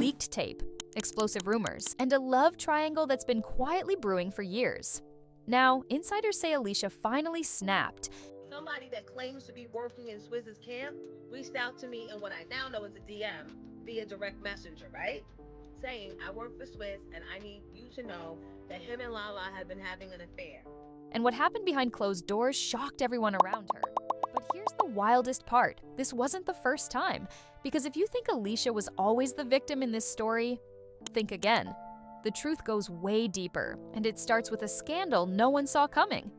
leaked tape, explosive rumors, and a love triangle that's been quietly brewing for years. Now, insiders say Alicia finally snapped. Somebody that claims to be working in Swizz's camp reached out to me in what I now know is a DM via direct messenger, right? Saying, I work for Swizz and I need you to know that him and Lala have been having an affair. And what happened behind closed doors shocked everyone around her. But here's the wildest part. This wasn't the first time. Because if you think Alicia was always the victim in this story, think again. The truth goes way deeper, and it starts with a scandal no one saw coming.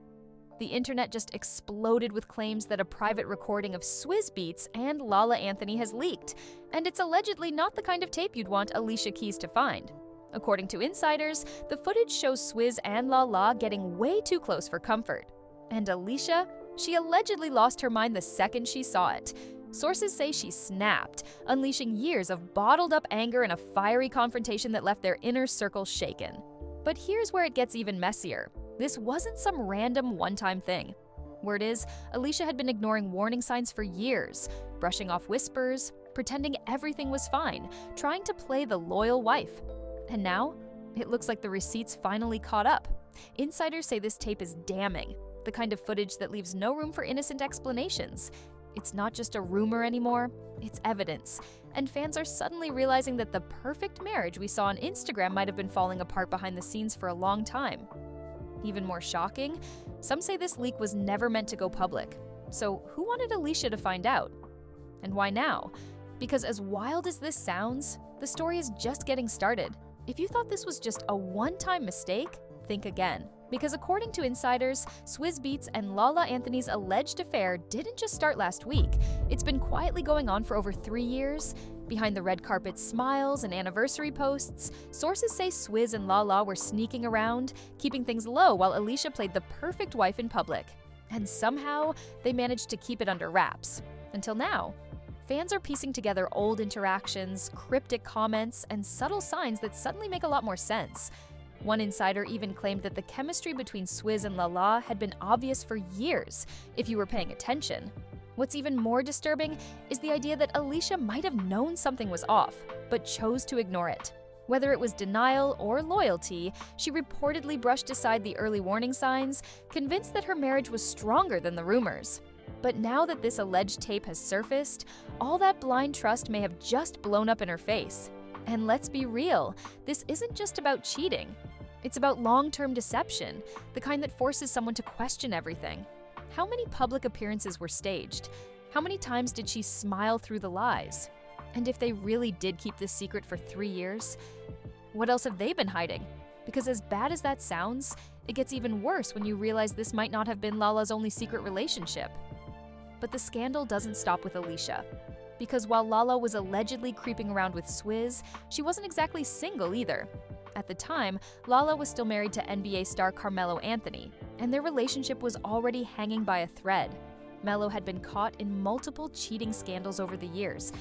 The internet just exploded with claims that a private recording of Swizz Beatz and Lala Anthony has leaked, and it's allegedly not the kind of tape you'd want Alicia Keys to find. According to insiders, the footage shows Swizz and Lala getting way too close for comfort. And Alicia? She allegedly lost her mind the second she saw it. Sources say she snapped, unleashing years of bottled-up anger in a fiery confrontation that left their inner circle shaken. But here's where it gets even messier. This wasn't some random one-time thing. Word is, Alicia had been ignoring warning signs for years, brushing off whispers, pretending everything was fine, trying to play the loyal wife. And now, it looks like the receipts finally caught up. Insiders say this tape is damning, the kind of footage that leaves no room for innocent explanations. It's not just a rumor anymore, it's evidence. And fans are suddenly realizing that the perfect marriage we saw on Instagram might have been falling apart behind the scenes for a long time. Even more shocking, some say this leak was never meant to go public. So who wanted Alicia to find out? And why now? Because as wild as this sounds, the story is just getting started. If you thought this was just a one-time mistake, think again. Because according to insiders, Swizz Beatz and Lala Anthony's alleged affair didn't just start last week. It's been quietly going on for over 3 years. Behind the red carpet smiles and anniversary posts, sources say Swizz and Lala were sneaking around, keeping things low while Alicia played the perfect wife in public. And somehow, they managed to keep it under wraps. Until now. Fans are piecing together old interactions, cryptic comments, and subtle signs that suddenly make a lot more sense. One insider even claimed that the chemistry between Swizz and Lala had been obvious for years, if you were paying attention. What's even more disturbing is the idea that Alicia might have known something was off, but chose to ignore it. Whether it was denial or loyalty, she reportedly brushed aside the early warning signs, convinced that her marriage was stronger than the rumors. But now that this alleged tape has surfaced, all that blind trust may have just blown up in her face. And let's be real, this isn't just about cheating. It's about long-term deception, the kind that forces someone to question everything. How many public appearances were staged? How many times did she smile through the lies? And if they really did keep this secret for 3 years, what else have they been hiding? Because as bad as that sounds, it gets even worse when you realize this might not have been Lala's only secret relationship. But the scandal doesn't stop with Alicia. Because while Lala was allegedly creeping around with Swizz, she wasn't exactly single either. At the time, Lala was still married to NBA star Carmelo Anthony, and their relationship was already hanging by a thread. Melo had been caught in multiple cheating scandals over the years,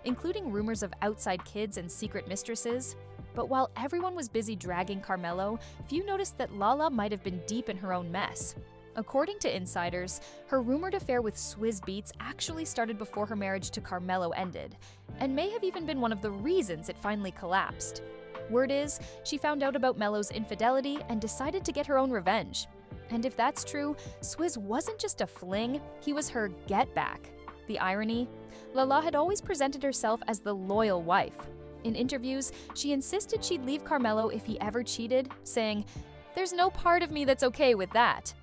including rumors of outside kids and secret mistresses. But while everyone was busy dragging Carmelo, few noticed that Lala might have been deep in her own mess. According to insiders, her rumored affair with Swizz Beatz actually started before her marriage to Carmelo ended, and may have even been one of the reasons it finally collapsed. Word is, she found out about Melo's infidelity and decided to get her own revenge. And if that's true, Swizz wasn't just a fling, he was her get-back. The irony? Lala had always presented herself as the loyal wife. In interviews, she insisted she'd leave Carmelo if he ever cheated, saying, "There's no part of me that's okay with that."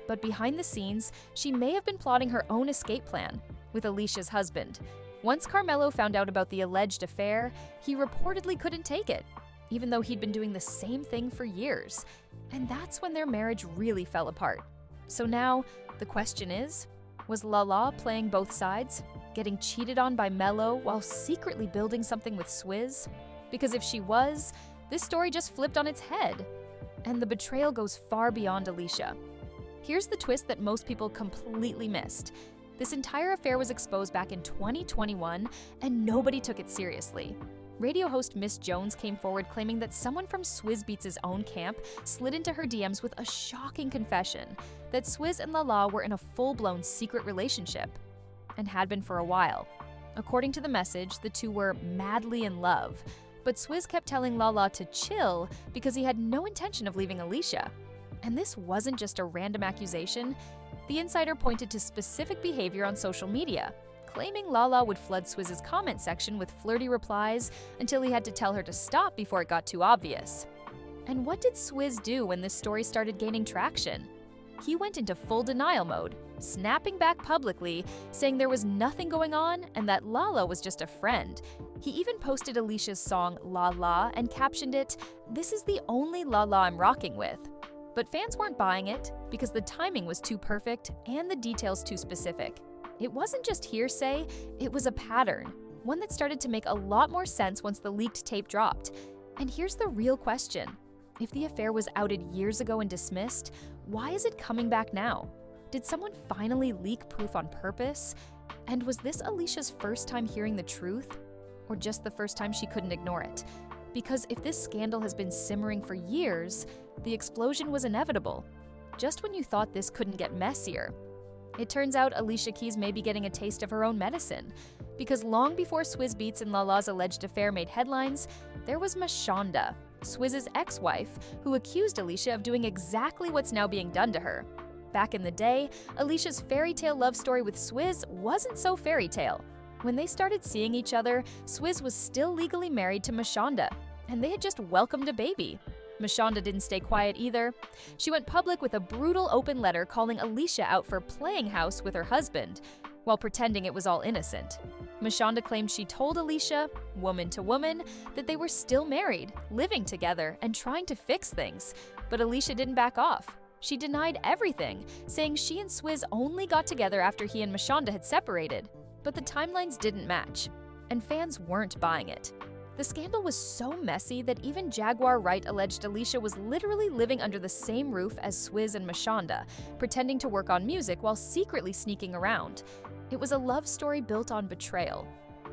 But behind the scenes, she may have been plotting her own escape plan with Alicia's husband. Once Carmelo found out about the alleged affair, he reportedly couldn't take it, even though he'd been doing the same thing for years. And that's when their marriage really fell apart. So now, the question is, was Lala playing both sides? Getting cheated on by Melo while secretly building something with Swizz? Because if she was, this story just flipped on its head. And the betrayal goes far beyond Alicia. Here's the twist that most people completely missed. This entire affair was exposed back in 2021, and nobody took it seriously. radio host Miss Jones came forward claiming that someone from Swizz Beatz's own camp slid into her DMs with a shocking confession that Swizz and Lala were in a full-blown secret relationship, and had been for a while. According to the message, the two were madly in love, but Swizz kept telling Lala to chill because he had no intention of leaving Alicia. And this wasn't just a random accusation. The insider pointed to specific behavior on social media, claiming Lala would flood Swizz's comment section with flirty replies until he had to tell her to stop before it got too obvious. And what did Swizz do when this story started gaining traction? He went into full denial mode, snapping back publicly, saying there was nothing going on and that Lala was just a friend. He even posted Alicia's song "Lala" and captioned it, "This is the only Lala I'm rocking with." But fans weren't buying it because the timing was too perfect and the details too specific. It wasn't just hearsay, it was a pattern, one that started to make a lot more sense once the leaked tape dropped. And here's the real question. If the affair was outed years ago and dismissed, why is it coming back now? Did someone finally leak proof on purpose? And was this Alicia's first time hearing the truth? Or just the first time she couldn't ignore it? Because if this scandal has been simmering for years, the explosion was inevitable. Just when you thought this couldn't get messier. It turns out Alicia Keys may be getting a taste of her own medicine, because long before Swizz Beatz and Lala's alleged affair made headlines, there was Mashonda, Swizz's ex-wife, who accused Alicia of doing exactly what's now being done to her. Back in the day, Alicia's fairy tale love story with Swizz wasn't so fairy tale. When they started seeing each other, Swizz was still legally married to Mashonda, and they had just welcomed a baby. Mashonda didn't stay quiet either. She went public with a brutal open letter calling Alicia out for playing house with her husband, while pretending it was all innocent. Mashonda claimed she told Alicia, woman to woman, that they were still married, living together, and trying to fix things. But Alicia didn't back off. She denied everything, saying she and Swizz only got together after he and Mashonda had separated. But the timelines didn't match, and fans weren't buying it. The scandal was so messy that even Jaguar Wright alleged Alicia was literally living under the same roof as Swizz and Mashonda, pretending to work on music while secretly sneaking around. It was a love story built on betrayal.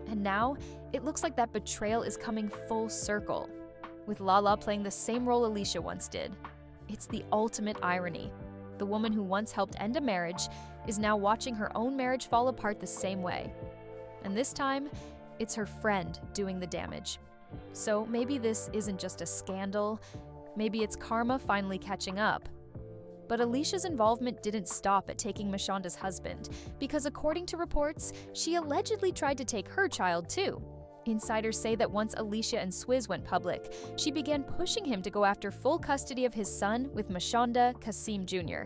And now, it looks like that betrayal is coming full circle, with Lala playing the same role Alicia once did. It's the ultimate irony. The woman who once helped end a marriage is now watching her own marriage fall apart the same way. And this time, it's her friend doing the damage. So maybe this isn't just a scandal, maybe it's karma finally catching up. But Alicia's involvement didn't stop at taking Mashonda's husband, because according to reports, she allegedly tried to take her child too. Insiders say that once Alicia and Swizz went public, she began pushing him to go after full custody of his son with Mashonda Kasim Jr.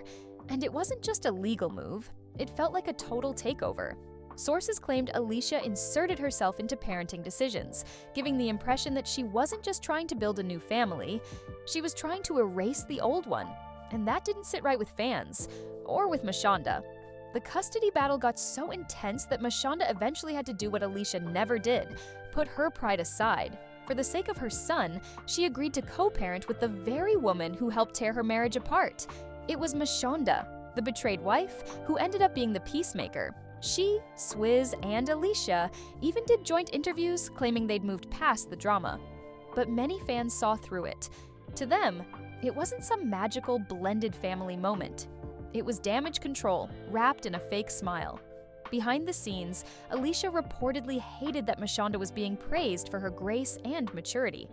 And it wasn't just a legal move, it felt like a total takeover. Sources claimed Alicia inserted herself into parenting decisions, giving the impression that she wasn't just trying to build a new family, she was trying to erase the old one. And that didn't sit right with fans, or with Mashonda. The custody battle got so intense that Mashonda eventually had to do what Alicia never did, put her pride aside. For the sake of her son, she agreed to co-parent with the very woman who helped tear her marriage apart. It was Mashonda, the betrayed wife, who ended up being the peacemaker. She, Swizz, and Alicia even did joint interviews claiming they'd moved past the drama. But many fans saw through it. To them, it wasn't some magical blended family moment. It was damage control, wrapped in a fake smile. Behind the scenes, Alicia reportedly hated that Mashonda was being praised for her grace and maturity.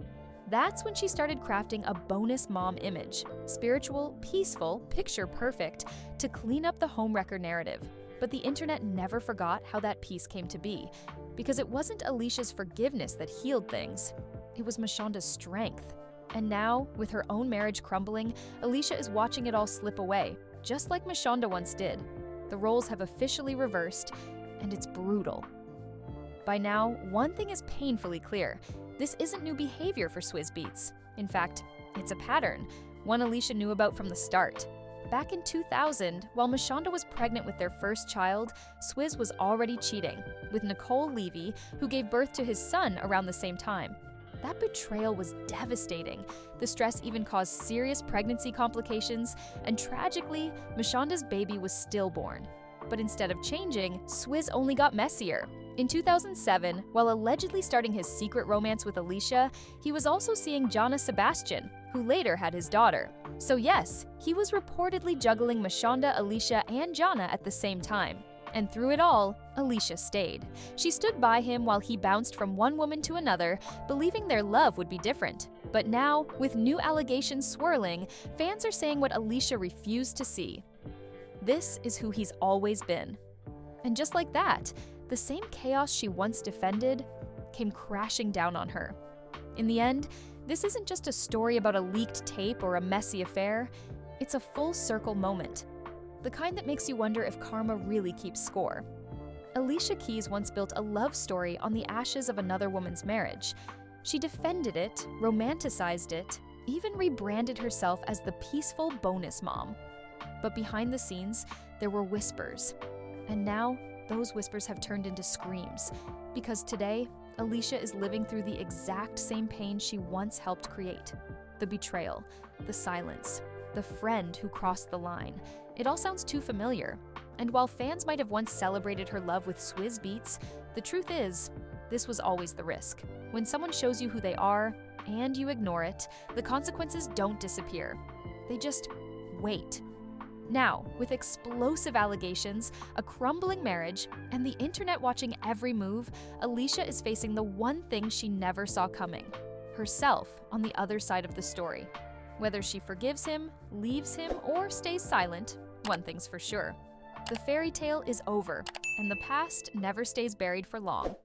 That's when she started crafting a bonus mom image, spiritual, peaceful, picture perfect, to clean up the homewrecker narrative. But the internet never forgot how that piece came to be, because it wasn't Alicia's forgiveness that healed things. It was Mashonda's strength. And now, with her own marriage crumbling, Alicia is watching it all slip away, just like Mashonda once did. The roles have officially reversed, and it's brutal. By now, one thing is painfully clear. This isn't new behavior for Swizz Beatz. In fact, it's a pattern, one Alicia knew about from the start. Back in 2000, while Mashonda was pregnant with their first child, Swizz was already cheating with Nicole Levy, who gave birth to his son around the same time. That betrayal was devastating. The stress even caused serious pregnancy complications, and tragically, Mashonda's baby was stillborn. But instead of changing, Swizz only got messier. In 2007, while allegedly starting his secret romance with Alicia, he was also seeing Jana Sebastian, who later had his daughter. So yes, he was reportedly juggling Mashonda, Alicia, and Jana at the same time. And through it all, Alicia stayed. She stood by him while he bounced from one woman to another, believing their love would be different. But now, with new allegations swirling, fans are saying what Alicia refused to see. This is who he's always been. And just like that, the same chaos she once defended came crashing down on her. In the end, this isn't just a story about a leaked tape or a messy affair, it's a full circle moment. The kind that makes you wonder if karma really keeps score. Alicia Keys once built a love story on the ashes of another woman's marriage. She defended it, romanticized it, even rebranded herself as the peaceful bonus mom. But behind the scenes, there were whispers. And now, those whispers have turned into screams, because today, Alicia is living through the exact same pain she once helped create. The betrayal, the silence, the friend who crossed the line. It all sounds too familiar. And while fans might have once celebrated her love with Swizz Beatz, the truth is, this was always the risk. When someone shows you who they are, and you ignore it, the consequences don't disappear. They just wait. Now, with explosive allegations, a crumbling marriage, and the internet watching every move, Alicia is facing the one thing she never saw coming: herself on the other side of the story. Whether she forgives him, leaves him, or stays silent, one thing's for sure: the fairy tale is over, and the past never stays buried for long.